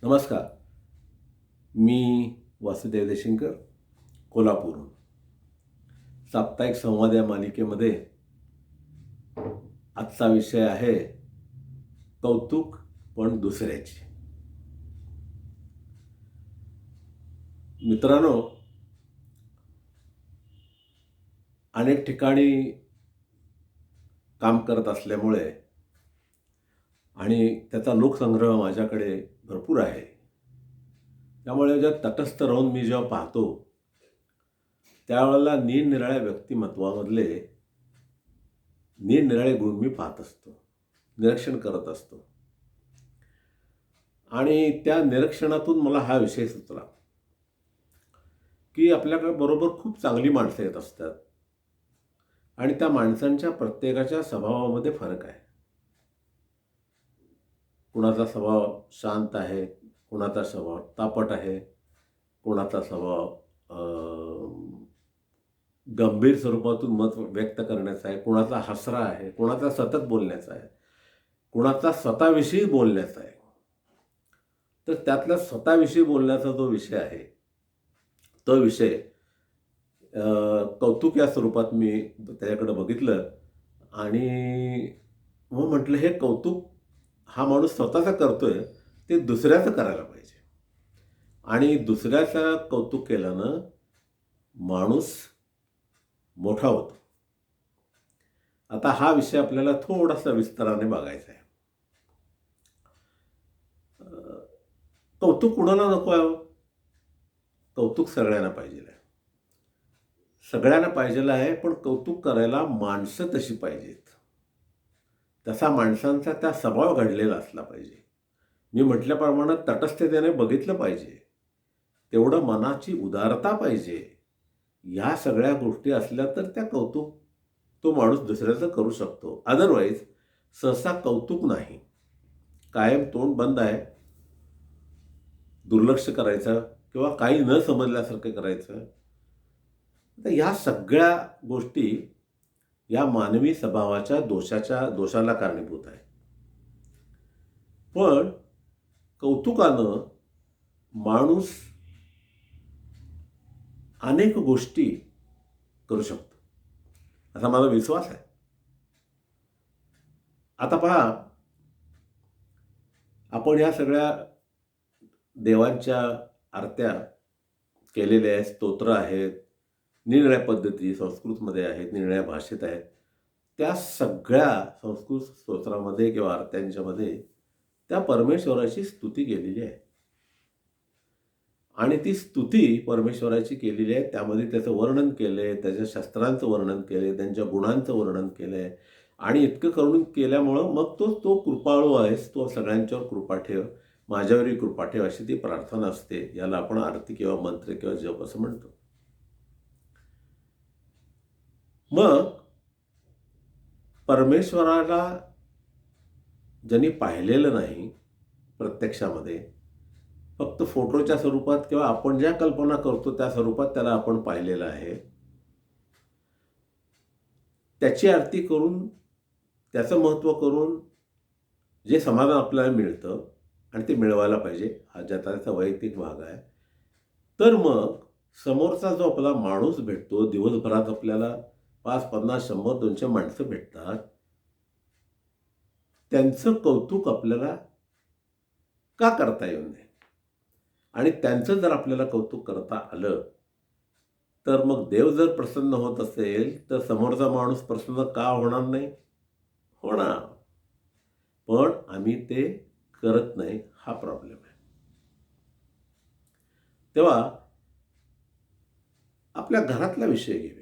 नमस्कार. मी वासुदेव देशिंकर, कोल्हापूरहून. साप्ताहिक संवाद या मालिकेमध्ये आजचा विषय आहे कौतुक पण दुसऱ्याची. मित्रांनो, अनेक ठिकाणी काम करत असल्यामुळे आणि त्याचा लोकसंग्रह माझ्याकडे भरपूर आहे. त्यामुळे तटस्थ राहून मी जेव्हा पाहतो, त्यावेळेला निरनिराळ्या व्यक्तिमत्वामधले निरनिराळे गुण मी पाहत असतो, निरीक्षण करत असतो. आणि त्या निरीक्षणातून मला हा विषय सुचला, की आपल्याकडे बरोबर खूप चांगली माणसं येत असतात आणि त्या माणसांच्या प्रत्येकाच्या स्वभावामध्ये फरक आहे. कुणाचा स्वभाव शांत आहे, कुणाचा स्वभाव तापट आहे, कुणाचा स्वभाव गंभीर स्वरूपातून मत व्यक्त करण्याचा आहे, कुणाचा हसरा आहे, कुणाचा सतत बोलण्याचा आहे, कुणाचा स्वतःविषयी बोलण्याचा आहे. तर त्यातला स्वतःविषयी बोलण्याचा जो विषय आहे, तो विषय कौतुक या स्वरूपात मी त्याच्याकडे बघितलं आणि मग म्हटलं, हे कौतुक हा माणूस स्वतःचा करतोय, ते दुसऱ्याचं करायला पाहिजे. आणि दुसऱ्याचं कौतुक केल्यानं माणूस मोठा होतो. आता हा विषय आपल्याला थोडासा विस्ताराने बघायचा आहे. कौतुक कुणाला नको आहे? कौतुक सगळ्यांना पाहिजे आहे. सगळ्यांना पाहिजे आहे, पण कौतुक करायला माणसं तशी पाहिजेत. तसा माणसांचा त्या स्वभाव घडलेला असला पाहिजे. मी म्हटल्याप्रमाणे तटस्थतेने बघितलं पाहिजे. तेवढं मनाची उदारता पाहिजे. ह्या सगळ्या गोष्टी असल्या तर त्या कौतुक तो माणूस दुसऱ्याचं करू शकतो. अदरवाईज सहसा कौतुक नाही. कायम तोंड बंद आहे, दुर्लक्ष करायचं किंवा काही न समजल्यासारखं करायचं. तर ह्या सगळ्या गोष्टी या मानवी स्वभावाच्या दोषाला कारणीभूत आहे. पण कौतुकानं माणूस अनेक गोष्टी करू शकतो, असा माझा विश्वास आहे. आता पहा, आपण ह्या सगळ्या देवांच्या आरत्या केलेल्या आहेत, स्तोत्र आहेत, निरनिराळ्या पद्धती संस्कृतमध्ये आहेत, निरनिराळ्या भाषेत आहेत. त्या सगळ्या संस्कृत स्तोत्रामध्ये किंवा आरत्यांच्यामध्ये त्या परमेश्वराची स्तुती केलेली आहे. आणि ती स्तुती परमेश्वराची केलेली आहे. त्यामध्ये त्याचं वर्णन केलं आहे, त्याच्या शस्त्रांचं वर्णन केलं आहे, त्यांच्या गुणांचं वर्णन केलं आहे. आणि इतकं करून केल्यामुळं मग तो कृपाळू आहेस, तो सगळ्यांच्यावर कृपा ठेव, माझ्यावरही कृपा ठेव, अशी ती प्रार्थना असते. याला आपण आरती किंवा मंत्र किंवा जप असं म्हणतो. मग परमेश्वराला ज्यांनी पाहिलेलं नाही प्रत्यक्षामध्ये, फक्त फोटोच्या स्वरूपात किंवा आपण ज्या कल्पना करतो त्या स्वरूपात त्याला आपण पाहिलेलं आहे, त्याची आरती करून, त्याचं महत्त्व करून जे समाधान आपल्याला मिळतं आणि ते मिळवायला पाहिजे, हा त्याचा वैयक्तिक भाग आहे. तर मग समोरचा जो आपला माणूस भेटतो, दिवसभरात आपल्याला 5, 50, 100, 200 माणसं भेटतात, त्यांचं कौतुक आपल्याला का करता येऊ नये? आणि त्यांचं जर आपल्याला कौतुक करता आलं, तर मग देव जर प्रसन्न होत असेल, तर समोरचा माणूस प्रसन्न का होणार नाही? होणार. पण आम्ही ते करत नाही, हा प्रॉब्लेम आहे. तेव्हा आपल्या घरातला विषय घेऊया.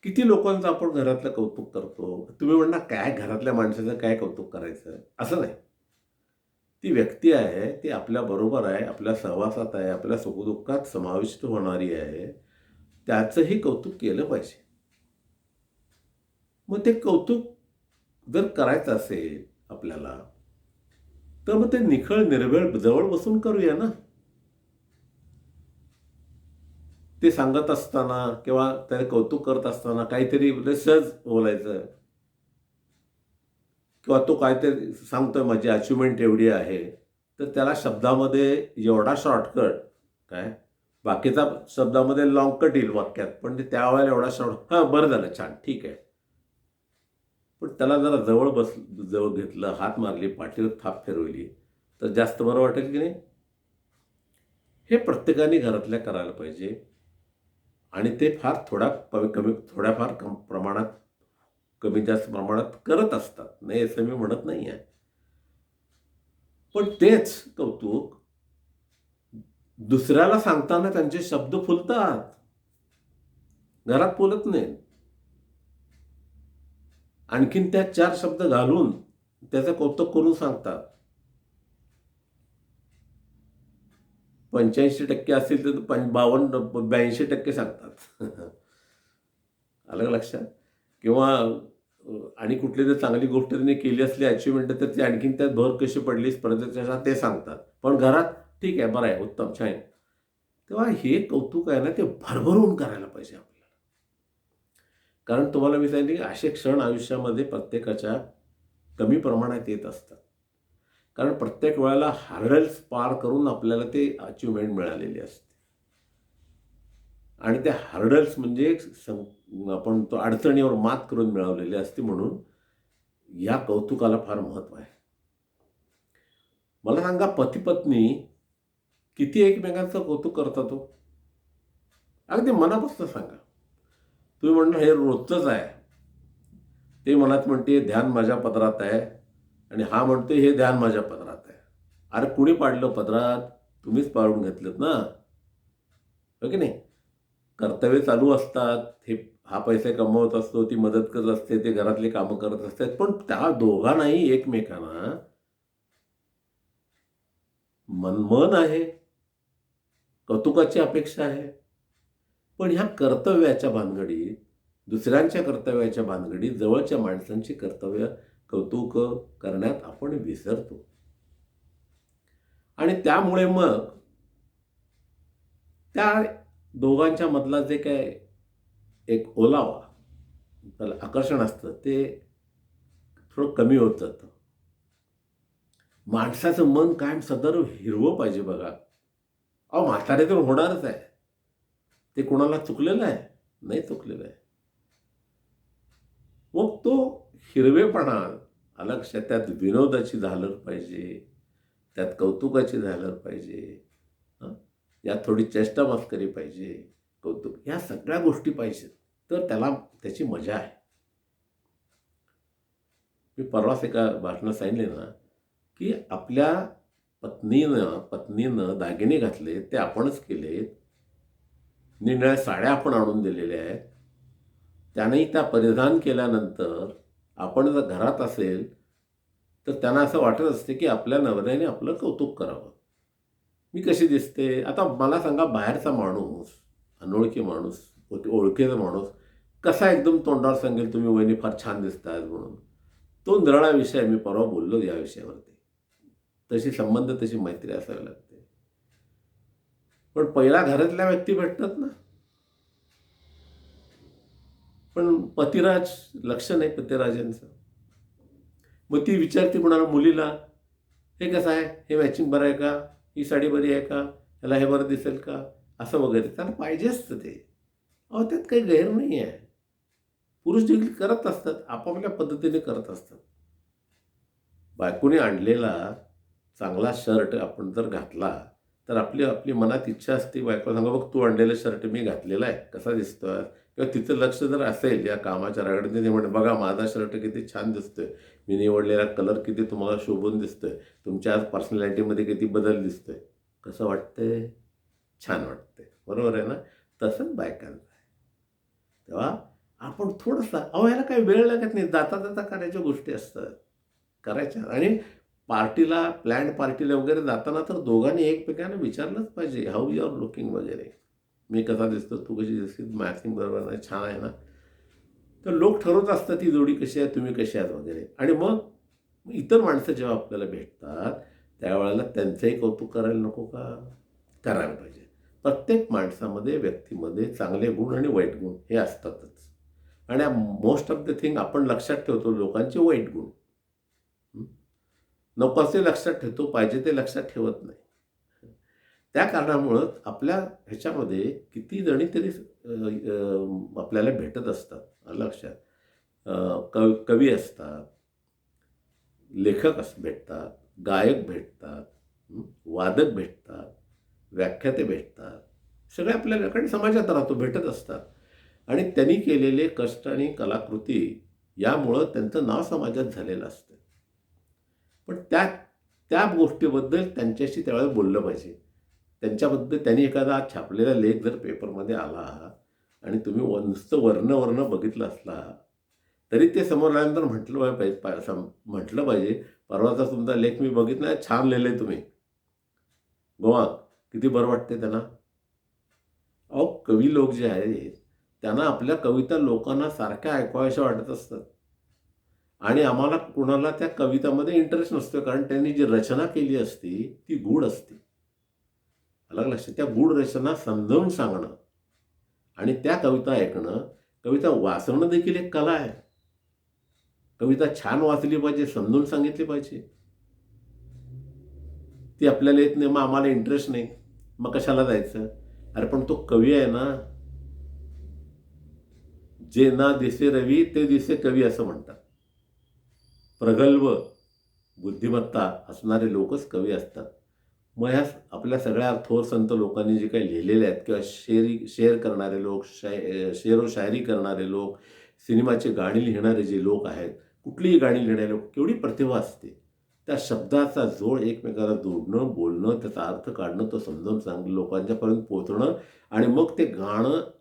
किती लोकांचं आपण घरातलं कौतुक करतो? तुम्ही म्हणणार, काय घरातल्या माणसाचं काय कौतुक करायचं? असं नाही. ती व्यक्ती आहे, ती आपल्याबरोबर आहे, आपल्या सहवासात आहे, आपल्या सुखदुःखात समाविष्ट होणारी आहे. त्याचंही कौतुक केलं पाहिजे. मग ते कौतुक जर करायचं असेल आपल्याला, तर मग ते निखळ निर्भेळ जवळ बसून करूया ना. ते सांगत असताना किंवा त्याने कौतुक करत असताना काहीतरी सहज बोलायचं किंवा तो काहीतरी सांगतोय माझी अचिव्हमेंट एवढी आहे, तर त्याला शब्दामध्ये एवढा शॉर्टकट काय, बाकीचा शब्दामध्ये लॉंग कट येईल वाक्यात, पण ते त्यावेळेला एवढा शॉर्ट, हां बरं झालं, छान, ठीक आहे. पण त्याला जरा जवळ घेतलं, हात मारली, पाठीवर थाप फिरवली, तर जास्त बरं वाटेल की नाही? हे प्रत्येकाने घरातल्या करायला पाहिजे. आणि ते फार थोड्याफार प्रमाणात, कमी जास्त प्रमाणात करत असतात. नाही असं मी म्हणत नाही आहे. पण तेच कौतुक दुसऱ्याला सांगताना त्यांचे शब्द फुलतात. घरात फुलत नाहीत. आणखीन त्यात 4 शब्द घालून त्याचं कौतुक करून सांगतात. 85% असतील तर 82% सांगतात. आलं का लक्षात? किंवा आणि कुठली जर चांगली गोष्ट त्यांनी केली असली अचिव्हमेंट, तर ती आणखीन त्यात भर कशी पडली स्पर्धेच्या ते सांगतात. पण घरात ठीक आहे, बरं आहे, उत्तम, छान. तेव्हा हे कौतुक आहे ना, ते भरभरून करायला पाहिजे आपल्याला. कारण तुम्हाला मी सांगितलं की असे क्षण आयुष्यामध्ये प्रत्येकाच्या कमी प्रमाणात येत असतात. कारण प्रत्येक वेळेला हार्डल्स पार करून आपल्याला ते अचिव्हमेंट मिळालेली असते. आणि त्या हार्डल्स म्हणजे आपण तो अडचणीवर मात करून मिळवलेली असते. म्हणून या कौतुकाला फार महत्त्व आहे. मला सांगा, पती-पत्नी किती एकमेकांचं कौतुक करतात हो? अगदी मनापासून सांगा. तुम्ही म्हणणार हे रोजचंच आहे. ते मनात म्हणते ध्यान माझ्या पदरात आहे, आणि हा म्हणते हे ध्यान माझ्या पदरात आहे. अरे कुणी पाडलं पदरात? तुम्हीच पाडून घेतलेत ना, हो की नाही? कर्तव्य चालू असतात. हा पैसे कमवत असतो, ती मदत करत असते, ते घरातली कामं करत असतात. पण त्या दोघांनाही एकमेकांना मन आहे, कौतुकाची अपेक्षा आहे. पण ह्या कर्तव्याच्या भानगडीत, दुसऱ्यांच्या कर्तव्याच्या भानगडीत, जवळच्या माणसांची कौतुक करण्यात आपण विसरतो. आणि त्यामुळे मग त्या दोघांच्या मधला जे काय एक ओलावा, त्याला आकर्षण असतं, ते थोडं कमी होत जातं. माणसाचं मन कायम सदैव हिरवं पाहिजे बघा. अहो म्हातारे तर होणारच आहे. ते कोणाला चुकलेलं आहे? नाही चुकलेलं आहे. मग तो हिरवेपणा आला लक्षात, त्यात विनोदाची झालर पाहिजे, त्यात कौतुकाची झालर पाहिजे, हं? यात थोडी चेष्टा-मस्करी पाहिजे, कौतुक, ह्या सगळ्या गोष्टी पाहिजेत. तर त्याची मजा आहे. मी परवाच एका भाषणात सांगितले ना, की आपल्या पत्नीनं दागिने घातले, ते आपणच केलेत. निळ्या साड्या आपण आणून दिलेल्या आहेत. त्यानेही त्या परिधान केल्यानंतर आपण जर घरात असेल, तर त्यांना असं वाटत असते की आपल्या नवऱ्याने आपलं कौतुक करावं. मी कशी दिसते? आता मला सांगा, बाहेरचा माणूस, अनोळखी माणूस, ओळखीचा माणूस कसा एकदम तोंडावर सांगेल तुम्ही वहिनी फार छान दिसतायत म्हणून? तो निराळा विषय. मी परवा बोललो या विषयावरती. तशी संबंध, तशी मैत्री असावी लागते. पण पहिला घरातल्या व्यक्ती भेटतात ना. पण पतिराज लक्ष नाही पतिराजांचं. मग ती विचारते कोणाला, मुलीला, हे कसं आहे, हे मॅचिंग बरं आहे का, ही साडी बरी आहे का, ह्याला हे बरं दिसेल का, असं वगैरे. त्याला पाहिजेच ते. अहो त्यात काही गैर नाही आहे. पुरुष देखील करत असतात, आपापल्या पद्धतीने करत असतात. बायकोने आणलेला चांगला शर्ट आपण जर घातला, तर आपली आपली मनात इच्छा असते, बायकोला सांगा, बघ तू आणलेला शर्ट मी घातलेला आहे, कसा दिसतोय? किंवा तिचं लक्ष जर असेल या कामाच्या रगडीने, ते म्हणते बघा माझा शर्ट किती छान दिसतोय, मी निवडलेला कलर किती तुम्हाला शोभून दिसतोय, तुमच्या आज पर्सनॅलिटीमध्ये किती बदल दिसतोय, कसं वाटतंय? छान वाटतंय. बरोबर आहे ना? तसंच बायकांचं आहे. तेव्हा आपण थोडंसं, अहो ह्याला काही वेळ लागत नाही, जाता जाता करायच्या गोष्टी असतात, करायच्या. आणि प्लॅन्ड पार्टीला वगैरे जाताना तर दोघांनी एकमेकांना विचारलंच पाहिजे, हाऊ यू आर लुकिंग वगैरे, मी कसा दिसतो, तू कशी दिसते, मॅचिंग बरोबर नाही, छान आहे ना. तर लोक ठरवत असतात ती जोडी कशी आहे, तुम्ही कशी आहात वगैरे. आणि मग इतर माणसं जेव्हा आपल्याला भेटतात, त्यावेळेला त्यांचंही कौतुक करायला नको का? करायला पाहिजे. प्रत्येक माणसामध्ये, व्यक्तीमध्ये चांगले गुण आणि वाईट गुण हे असतातच. आणि मोस्ट ऑफ द थिंग आपण लक्षात ठेवतो लोकांचे वाईट गुण. हं? नको ते लक्षात ठेवतो, पाहिजे ते लक्षात ठेवत नाही. त्या कारणामुळं आपल्या ह्याच्यामध्ये किती जणी तरी आपल्याला भेटत असतात. आलं लक्षात? कवी असतात, लेखक भेटतात, गायक भेटतात, वादक भेटतात, व्याख्याते भेटतात. सगळे आपल्याला कारण समाजात राहतो, भेटत असतात. आणि त्यांनी केलेले कष्ट आणि कलाकृती यामुळं त्यांचं नाव समाजात झालेलं असतं. पण त्या त्या गोष्टीबद्दल त्यांच्याशी त्यावेळेला बोललं पाहिजे. त्यांच्याबद्दल त्यांनी एखादा छापलेला लेख जर पेपरमध्ये आला आणि तुम्ही नुसतं वर्ण बघितलं असला, तरी ते समोर आल्यानंतर म्हटलं पाहिजे, "परवाचा तुमचा लेख मी बघितला, छान लिहिलंय तुम्ही." गोवा किती बरं वाटते त्यांना. अहो, कवी लोक जे आहेत, त्यांना आपल्या कविता लोकांना सारख्या ऐकवाव्याशा वाटत असतात. आणि आम्हाला कुणाला त्या कवितामध्ये इंटरेस्ट नसतो, कारण त्यांनी जी रचना केली असती, ती गूढ असते. आलं लक्षात? त्या गूढ रचना समजावून सांगणं आणि त्या कविता ऐकणं, कविता वाचणं देखील एक कला आहे. कविता छान वाचली पाहिजे, समजून सांगितली पाहिजे. ती आपल्याला येत नाही, मग आम्हाला इंटरेस्ट नाही. मग कशाला जायचं? अरे पण तो कवी आहे ना, जे ना दिसे रवी ते दिसे कवी असं म्हणतात. प्रगल्भ बुद्धिमत्ता असणारे लोकच कवी असतात. मग ह्या आपल्या सगळ्या थोर संत लोकांनी जे काही लिहिलेले आहेत किंवा शेर करणारे लोक, शेर व शायरी करणारे लोक, सिनेमाची गाणी लिहिणारे जे लोक आहेत, कुठलीही गाणी लिहिणारे लोक, केवढी प्रतिभा असते. त्या शब्दाचा जोड एकमेकाला जोडणं, बोलणं, त्याचा अर्थ काढणं, तो समजावून सांगणं, लोकांच्यापर्यंत पोहोचणं आणि मग ते गाणं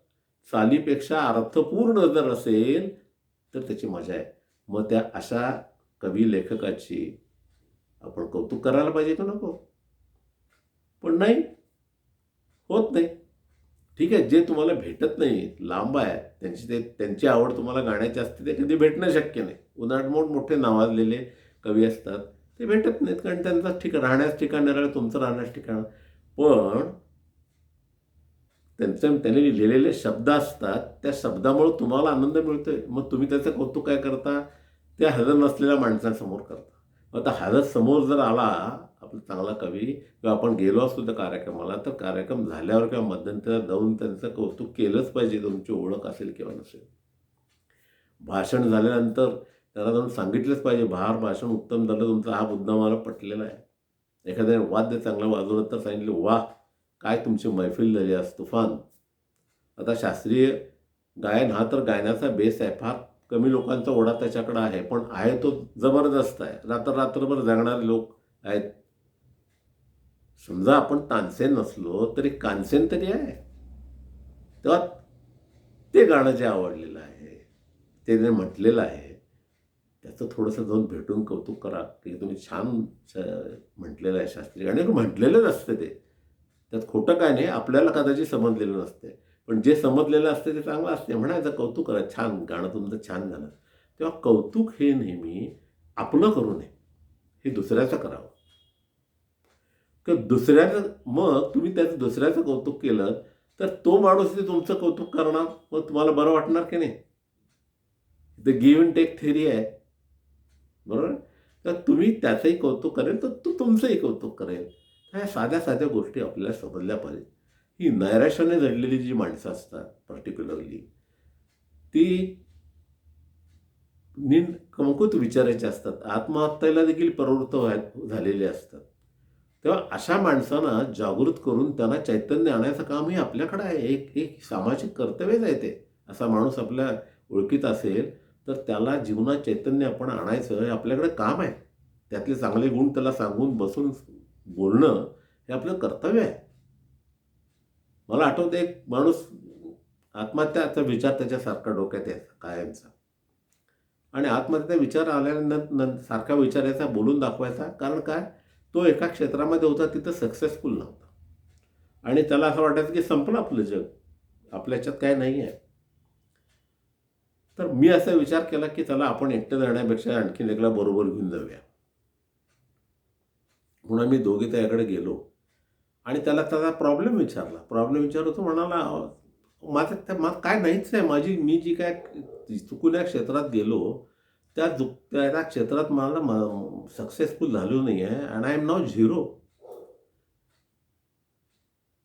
चालीपेक्षा अर्थपूर्ण जर असेल, तर त्याची मजा आहे. मग त्या अशा कवी लेखकाची आपण कौतुक करायला पाहिजे का नको? पण नाही, होत नाही. ठीक आहे, जे तुम्हाला भेटत नाही, लांब आहे, त्यांची आवड तुम्हाला गाण्याची असते, ते कधी भेटणं शक्य नाही. उदाहरण मोठमोठे नावाजलेले कवी असतात, ते भेटत नाहीत, कारण त्यांचं राहण्याचं ठिकाण निराळं, तुमचं राहण्याचं ठिकाण. पण त्यांनी लिहिलेले शब्द असतात, त्या शब्दामुळे तुम्हाला आनंद मिळतोय. मग तुम्ही त्याचं कौतुक काय करता? त्या हजर नसलेल्या माणसांसमोर करता. आता हजर समोर जर आला आपला चांगला कवी किंवा आपण गेलो असतो त्या कार्यक्रमाला, तर कार्यक्रम झाल्यावर किंवा मध्यंतरात जाऊन त्यांचं कौतुक केलंच पाहिजे, तुमची ओळख असेल किंवा नसेल. भाषण झाल्यानंतर त्याला जाऊन सांगितलंच पाहिजे, भाषण उत्तम झालं तुमचा, हा मुद्दा मला पटलेला आहे. एखाद्याने वाद्य चांगलं वाजवलं तर सांगितलं, "वाह! काय तुमची मैफिल झाली आज तुफान." आता शास्त्रीय गायन हा तर गायनाचा बेस आहे. फार कमी लोकांचा ओढा त्याच्याकडे आहे, पण आहे तो जबरदस्त आहे. रात्रभर जागणारे लोक आहेत. समजा आपण तानसेन नसलो तरी कानसेन तरी आहे. तेव्हा ते गाणं जे आवडलेलं आहे, ते जे म्हटलेलं आहे, त्याचं थोडंसं जाऊन भेटून कौतुक करा, की तुम्ही छान म्हटलेलं आहे शास्त्रीय गाणं. आणि म्हटलेलंच असतं ते. त्यात खोटं काय नाही, आपल्याला कदाचित समजलेलं नसते. पण जे समजलेलं असते ते चांगलं असते. म्हणायचं कौतुक करा, छान गाणं तुमचं छान झालं. तेव्हा कौतुक हे नेहमी आपलं करू नये, हे दुसऱ्याचं करावं. दुसऱ्याचं मग तुम्ही त्याचं दुसऱ्याचं कौतुक केलं, तर तो माणूस ते तुमचं कौतुक करणार, मग तुम्हाला बरं वाटणार की नाही? ते गिव्ह अँड टेक थिअरी आहे. बरोबर? तर तुम्ही त्याचंही कौतुक करेल, तर तो तुमचंही कौतुक करेल. ह्या साध्या-साध्या गोष्टी आपल्याला समजल्या पाहिजेत. ही नैराश्याने जडलेली जी माणसं असतात पर्टिक्युलरली, ती कमकुवत विचारायची असतात. आत्महत्येला देखील प्रवृत्त झालेले असतात. तेव्हा अशा माणसांना जागृत करून त्यांना चैतन्य आणायचं कामही आपल्याकडे आहे. एक एक सामाजिक कर्तव्यच आहे ते. असा माणूस आपल्या ओळखीत असेल, तर त्याला जीवनात चैतन्य आपण आणायचं हे आपल्याकडे काम आहे. त्यातले चांगले गुण त्याला सांगून बसून बोलणं हे आपलं कर्तव्य आहे. मला आठवतं एक माणूस आत्महत्याचा विचार त्याच्यासारखा डोक्यात यायचा कायमचा. आणि आत्महत्येचा विचार आल्यानंतर सारखा विचारायचा, बोलून दाखवायचा. कारण काय? तो एका क्षेत्रामध्ये होता, तिथं सक्सेसफुल नव्हता. आणि त्याला असं वाटायचं की संपलं आपलं जग. आपल्या ह्याच्यात काही नाही आहे. तर मी असा विचार केला की चला आपण एकटं जाण्यापेक्षा आणखीन एकला बरोबर घेऊन जाऊया. म्हणून आम्ही दोघे त्याच्याकडे गेलो आणि त्याला त्याचा प्रॉब्लेम विचारला. प्रॉब्लेम विचारला तो म्हणाला, माझं काय नाहीच आहे. मी जी काय चुकून या क्षेत्रात गेलो, त्या क्षेत्रात मला सक्सेसफुल झालो नाही आहे and I am now zero.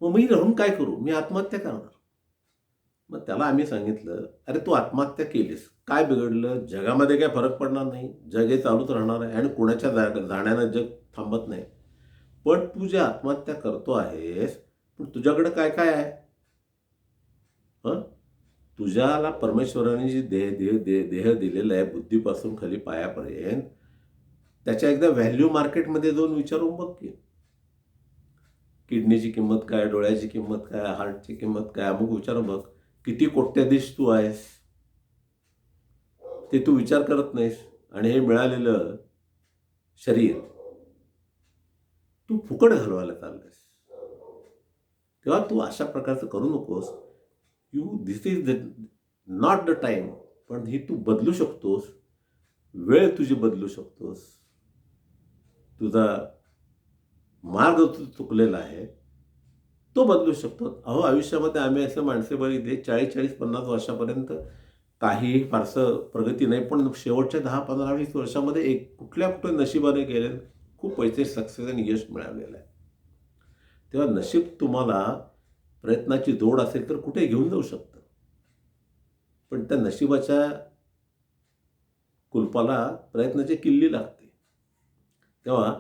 मग मी राहून काय करू? मी आत्महत्या करणार. मग त्याला आम्ही सांगितलं, "अरे तू आत्महत्या केलीस, काय बिघडलं? जगामध्ये काही फरक पडणार नाही. जग हे चालूच राहणार आहे आणि कोणाच्या जाण्यानं जग थांबत नाही. पण तू जे आत्महत्या करतो आहेस, पण तुझ्याकडे काय-काय आहे? हं? तुझ्याला परमेश्वराने जी देह दिलेला आहे बुद्धीपासून खाली पायापर्यंत, त्याच्या एकदा व्हॅल्यू मार्केटमध्ये जाऊन विचारून बघ की. किडनीची किंमत काय, डोळ्याची किंमत काय, हार्टची किंमत काय, अमुक विचारून बघ. किती कोट्याधीश तू आहेस ते तू विचार करत नाहीस आणि हे मिळालेलं शरीर तू फुकट घालवायला चाललायस. तेव्हा तू अशा प्रकारचं करू नकोस. दिस इज नॉट द टाइम. पण ही तू बदलू शकतोस. वेळ तुझी बदलू शकतोस. तुझा मार्ग चुकलेला आहे तो बदलू शकतो. अहो, आयुष्यामध्ये आम्ही असं माणसे बघितले 40-50 वर्षापर्यंत काहीही फारसं प्रगती नाही, पण शेवटच्या 10-15-20 वर्षामध्ये कुठल्या नशिबाने गेले खूप पैसे, सक्सेस आणि यश मिळालेलं आहे. तेव्हा नशीब तुम्हाला प्रयत्नाची जोड असेल तर कुठे घेऊन जाऊ शकतं. पण त्या नशिबाच्या कुलपाला प्रयत्नाची किल्ली लागते. तेव्हा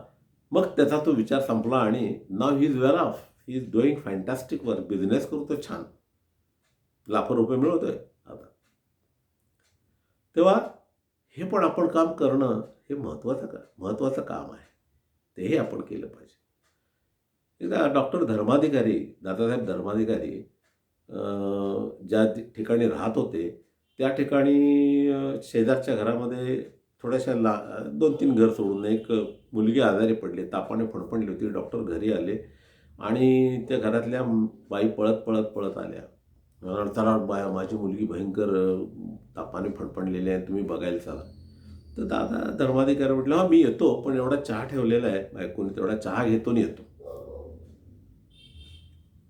मग त्याचा तो विचार संपला आणि now he is well off. He is doing fantastic work. Business करतो छान. लाखो रुपये मिळवतोय आता. तेव्हा हे पण आपण काम करणं हे महत्त्वाचं काम आहे. तेही आपण केलं पाहिजे. एकदा डॉक्टर धर्माधिकारी, दादासाहेब धर्माधिकारी ज्या ठिकाणी राहत होते त्या ठिकाणी शेजारच्या घरामध्ये थोड्याशा 2-3 घर सोडून एक मुलगी आजारी पडली, तापाने फणफणली होती. डॉक्टर घरी आले आणि त्या घरातल्या बाई पळत आल्या. चला माझी मुलगी भयंकर तापाने फणफणलेली आहे, तुम्ही बघायला चला. तर दादा धर्माधिकारी म्हटलं, "हां, मी येतो, पण एवढा चहा ठेवलेला आहे बायकोने, तेवढा चहा घेतो आणि येतो."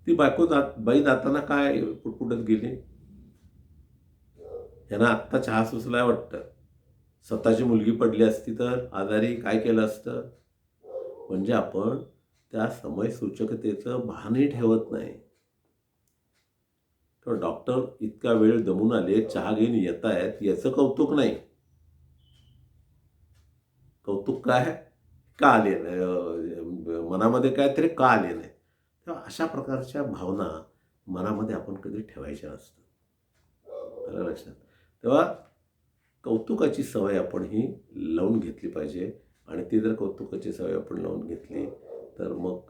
ती बाई जाताना काय पुटपुटत गेली, "ह्यांना आत्ता चहा सुचलाय वाटतं. स्वतःची मुलगी पडली असती तर आजारी काय केलं असतं?" म्हणजे आपण त्या समयसूचकतेचं भानही ठेवत नाही. तर डॉक्टर इतका वेळ दमून आले, चहा घेऊन येत आहेत, याचं कौतुक नाही. कौतुक काय? का आले नाही? मनामध्ये काहीतरी का आले नाही? तेव्हा अशा प्रकारच्या भावना मनामध्ये आपण कधी ठेवायच्या नसतात. आलं लक्षात? तेव्हा कौतुकाची सवय आपण ही लावून घेतली पाहिजे आणि ती जर कौतुकाची सवय आपण लावून घेतली तर मग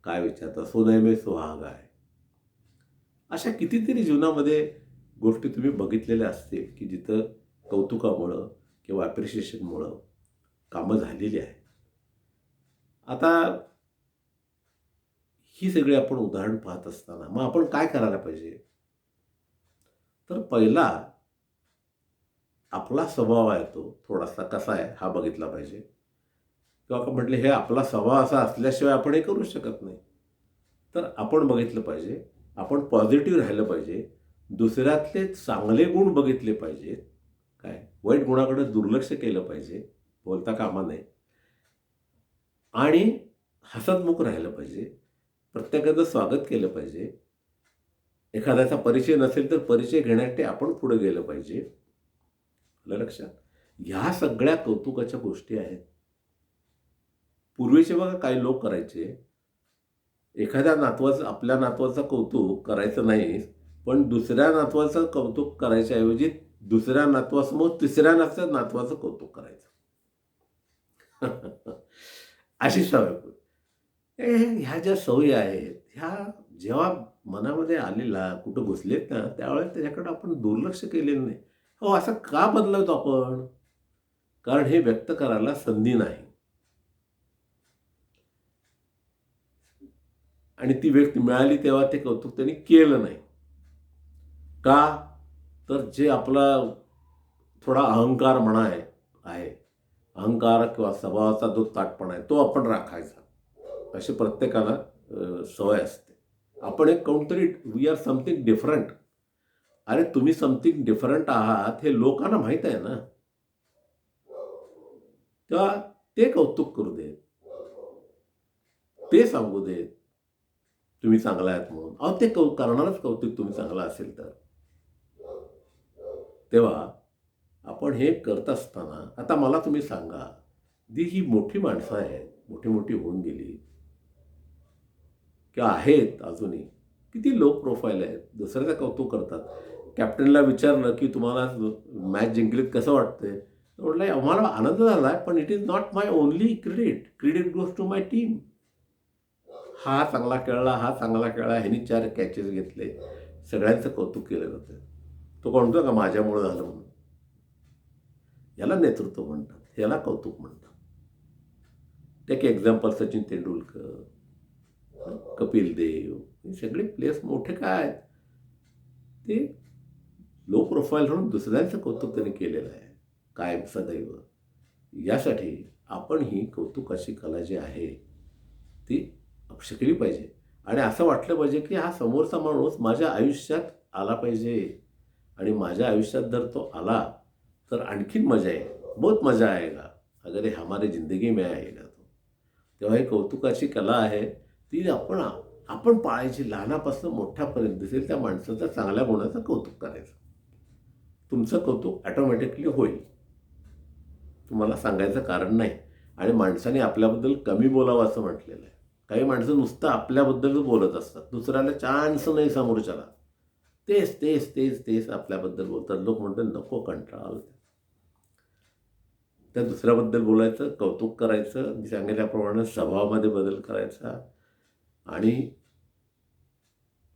काय विचारता, सोने में सुहागा आहे. अशा कितीतरी जीवनामध्ये गोष्टी तुम्ही बघितलेल्या असतील की जिथं कौतुकामुळं किंवा ॲप्रिशिएशनमुळं कामं झालेली आहेत. आता ही सगळी आपण उदाहरण पाहत असताना मग आपण काय करायला पाहिजे? तर पहिला आपला स्वभाव आहे तो थोडासा कसा आहे हा बघितला पाहिजे. किंवा म्हटले हे आपला स्वभाव असा असल्याशिवाय आपण हे करू शकत नाही. तर आपण बघितलं पाहिजे, आपण पॉझिटिव्ह राहिलं पाहिजे. दुसऱ्यातले चांगले गुण बघितले पाहिजेत. काय वाईट गुणाकडे दुर्लक्ष केलं पाहिजे, बोलता कामा नये. आणि हसतमुख राहिलं पाहिजे. प्रत्येकाचं स्वागत केलं पाहिजे. एखाद्याचा परिचय नसेल तर परिचय घेण्यासाठी आपण पुढे गेलं पाहिजे. आलं लक्षात? ह्या सगळ्या कौतुकाच्या गोष्टी आहेत. पूर्वीचे बघा काही लोक करायचे. आपल्या नातवाचं कौतुक करायचं नाही, पण दुसऱ्या नातवाचं कौतुक करायच्या ऐवजी दुसऱ्या नातवासमोर तिसऱ्या नातवाचं कौतुक करायचं. अशी सवय. ह्या ज्या सवयी आहेत ह्या जेव्हा मनामध्ये आलेला कुठं घुसलेत ना त्यावेळेस त्याच्याकडे आपण दुर्लक्ष केलेलं नाही. हो, असं का बदलवतो आपण? कारण हे व्यक्त करायला संधी नाही आणि ती व्यक्ती मिळाली तेव्हा ते कौतुक त्यांनी केलं नाही. का? तर जे आपला थोडा अहंकार म्हणा आहे, अहंकार किंवा स्वभावाचा जो ताठपणा आहे तो आपण राखायचा. अशी प्रत्येकाला सवय असते. आपण एक कोणतरी वी आर समथिंग डिफरंट. अरे तुम्ही समथिंग डिफरंट आहात हे लोकांना माहीत आहे ना. तेव्हा ते कौतुक करू देत, ते सांगू देत तुम्ही चांगला आहात म्हणून. अहो ते करणारच कौतुक तुम्ही चांगला असेल तर. तेव्हा आपण हे करत असताना आता मला तुम्ही सांगा, ही मोठी माणसं आहेत, मोठी-मोठी होऊन गेली किंवा आहेत अजूनही. किती लो प्रोफाईल आहेत. दुसऱ्याचं कौतुक करतात. कॅप्टनला विचारलं, की "तुम्हाला मॅच जिंकलीत कसं वाटतंय?" तो म्हटला, "आम्हाला आनंद झालाय, पण it is not my only credit. Credit goes to my team. हा चांगला खेळला, हा चांगला खेळला, ह्यानी 4 कॅचेस घेतले." सगळ्यांचं कौतुक केलं जातं. तो म्हणतो का माझ्यामुळं झालं म्हणून. याला नेतृत्व म्हणतात. याला कौतुक म्हणतात. टेक एक्झाम्पल सचिन तेंडुलकर, कपिल देव, हे सगळे प्लेयर्स मोठे काय आहेत? ते लो प्रोफाईल म्हणून दुसऱ्यांचं कौतुक त्यांनी केलेलं आहे. कायम सदैव. यासाठी आपण ही कौतुकाची कला जी आहे ती शिकली पाहिजे. आणि असं वाटलं पाहिजे, की हा समोरचा माणूस माझ्या आयुष्यात आला पाहिजे आणि माझ्या आयुष्यात जर तो आला, तर आणखीन मजा येईल. बहुत मजा आएगा, अगर ये हमारी ज़िंदगी में आएगा तो. तेव्हा ही कौतुकाची कला आहे, ती आपण आपण पाळायची. लहानापासून मोठ्यापर्यंत दिसेल त्या माणसाचं चांगल्या गुणाचं कौतुक करायचं. तुमचं कौतुक ऑटोमॅटिकली होईल. तुम्हाला सांगायचं कारण नाही. आणि माणसाने आपल्याबद्दल कमी बोलावं असं म्हटलेलं आहे. काही माणसं नुसतं आपल्याबद्दलच बोलत असतात. दुसऱ्याला चान्स नाही समोरच्याला. तेच, तेच, तेच, तेच आपल्याबद्दल बोलतात. लोक म्हणतात नको कंटाळा आला. त्या दुसऱ्याबद्दल बोलायचं, कौतुक करायचं, मी सांगितल्याप्रमाणे स्वभावामध्ये बदल करायचा आणि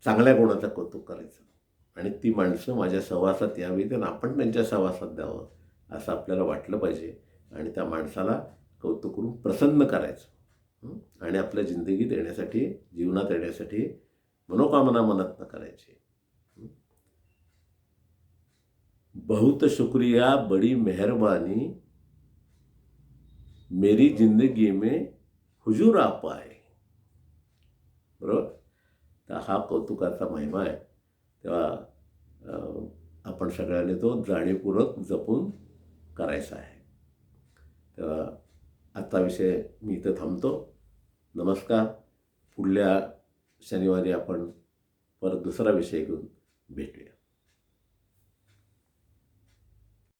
चांगल्या गुणाचं कौतुक करायचं. आणि ती माणसं माझ्या सहवासात यावीत आणि आपण त्यांच्या सहवासात द्यावं असं आपल्याला वाटलं पाहिजे. आणि त्या माणसाला कौतुक करून प्रसन्न करायचं. आणि आपल्या जिंदगीत येण्यासाठी, जीवनात येण्यासाठी मनोकामना मनातनं करायची. बहुत शुक्रिया, बड़ी मेहरबानी, मेरी जिंदगी में हुजूर आप आए. बरोबर? तर हा कौतुकाचा महिमा आहे. तेव्हा आपण सगळ्यांनी तो जाणीवपूर्वक जपून करायचा आहे. तेव्हा आजचा विषय मी इथं थांबतो. नमस्कार. पुढल्या शनिवारी आपण परत दुसरा विषय घेऊन भेटूया.